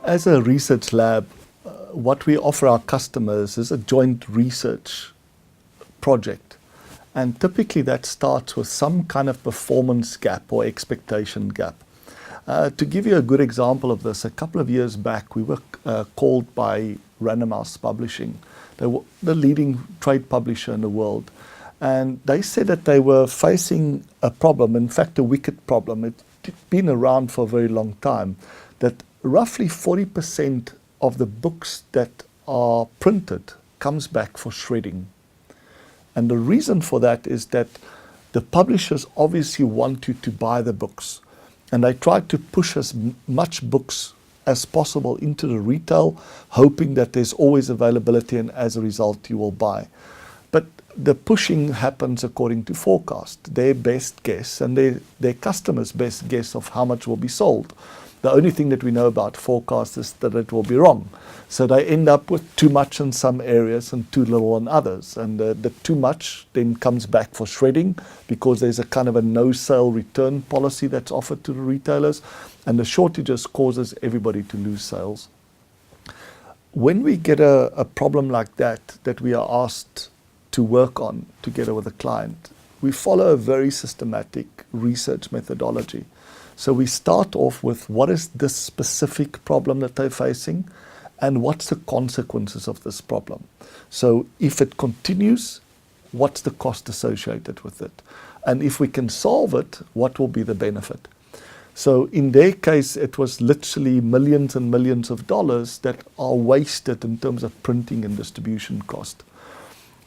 As a research lab, what we offer our customers is a joint research project. And typically that starts with some kind of performance gap or expectation gap. To give you a good example of this, a couple of years back, we were called by Random House Publishing. They were the leading trade publisher in the world. And they said that they were facing a problem, in fact, a wicked problem. It's been around for a very long time, that roughly 40% of the books that are printed comes back for shredding. And the reason for that is that the publishers obviously want you to buy the books. And they try to push as much books as possible into the retail, hoping that there's always availability and as a result you will buy. But the pushing happens according to forecast, their best guess and their customers' best guess of how much will be sold. The only thing that we know about forecast is that it will be wrong. So they end up with too much in some areas and too little in others. And the too much then comes back for shredding because there's a kind of a no-sale return policy that's offered to the retailers. And the shortages causes everybody to lose sales. When we get a problem like that we are asked to work on together with a client, we follow a very systematic research methodology. So we start off with what is this specific problem that they're facing and what's the consequences of this problem. So if it continues, what's the cost associated with it? And if we can solve it, what will be the benefit? So in their case, it was literally millions and millions of dollars that are wasted in terms of printing and distribution cost.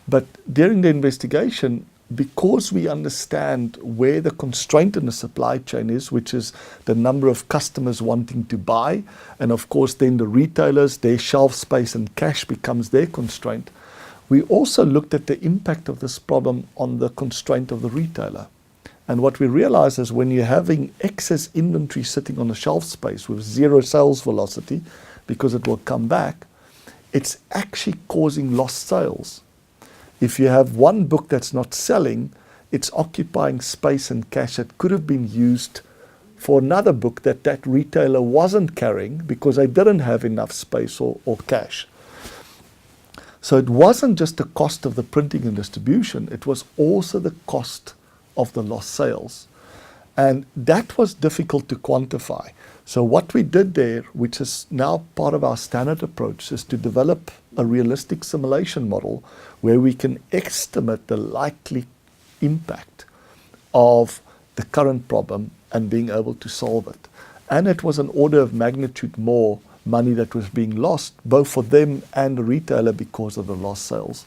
But during the investigation, because we understand where the constraint in the supply chain is, which is the number of customers wanting to buy, and of course then the retailers, their shelf space and cash becomes their constraint, we also looked at the impact of this problem on the constraint of the retailer. And what we realize is when you're having excess inventory sitting on the shelf space with zero sales velocity, because it will come back, it's actually causing lost sales. If you have one book that's not selling, it's occupying space and cash that could have been used for another book that retailer wasn't carrying because they didn't have enough space or cash. So it wasn't just the cost of the printing and distribution, it was also the cost of the lost sales. And that was difficult to quantify. So what we did there, which is now part of our standard approach, is to develop a realistic simulation model where we can estimate the likely impact of the current problem and being able to solve it. And it was an order of magnitude more money that was being lost, both for them and the retailer because of the lost sales.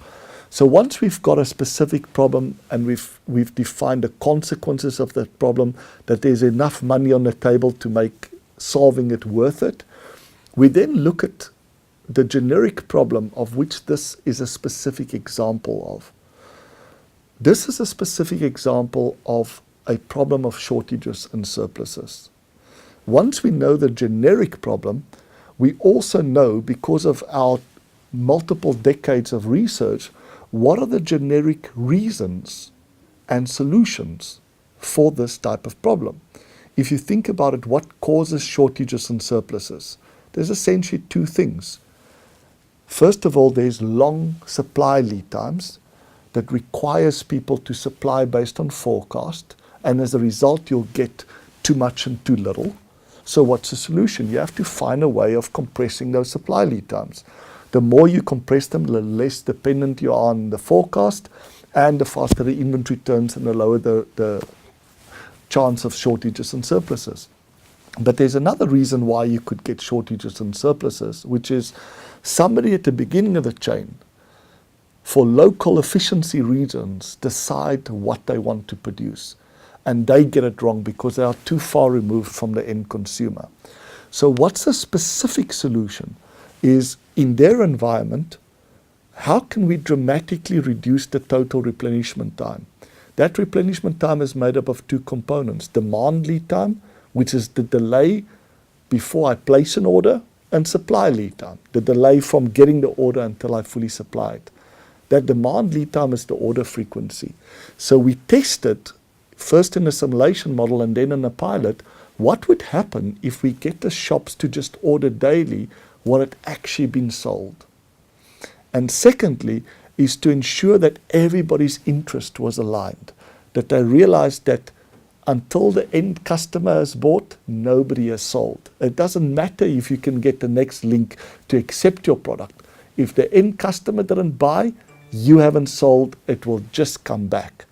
So once we've got a specific problem and we've defined the consequences of that problem, that there's enough money on the table to make solving it worth it, we then look at the generic problem of which this is a specific example of. This is a specific example of a problem of shortages and surpluses. Once we know the generic problem, we also know, because of our multiple decades of research, what are the generic reasons and solutions for this type of problem. If you think about it, what causes shortages and surpluses? There's essentially two things. First of all, there's long supply lead times that requires people to supply based on forecast, and as a result you'll get too much and too little. So what's the solution? You have to find a way of compressing those supply lead times. The more you compress them, the less dependent you are on the forecast, and the faster the inventory turns and the lower the chance of shortages and surpluses. But there's another reason why you could get shortages and surpluses, which is somebody at the beginning of the chain, for local efficiency reasons, decide what they want to produce. And they get it wrong because they are too far removed from the end consumer. So what's the specific solution is, in their environment, how can we dramatically reduce the total replenishment time? That replenishment time is made up of two components: demand lead time, which is the delay before I place an order, and supply lead time, the delay from getting the order until I fully supply it. That demand lead time is the order frequency. So we tested, first in a simulation model and then in a pilot, what would happen if we get the shops to just order daily what had actually been sold? And secondly, is to ensure that everybody's interest was aligned, that they realized that until the end customer has bought, nobody has sold. It doesn't matter if you can get the next link to accept your product. If the end customer didn't buy, you haven't sold, it will just come back.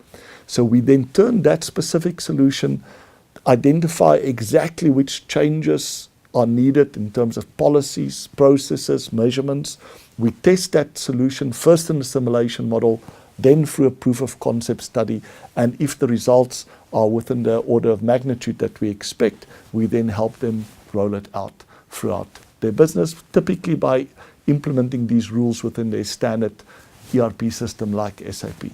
So we then turn that specific solution, identify exactly which changes are needed in terms of policies, processes, measurements. We test that solution first in a simulation model, then through a proof of concept study. And if the results are within the order of magnitude that we expect, we then help them roll it out throughout their business, typically by implementing these rules within their standard ERP system like SAP.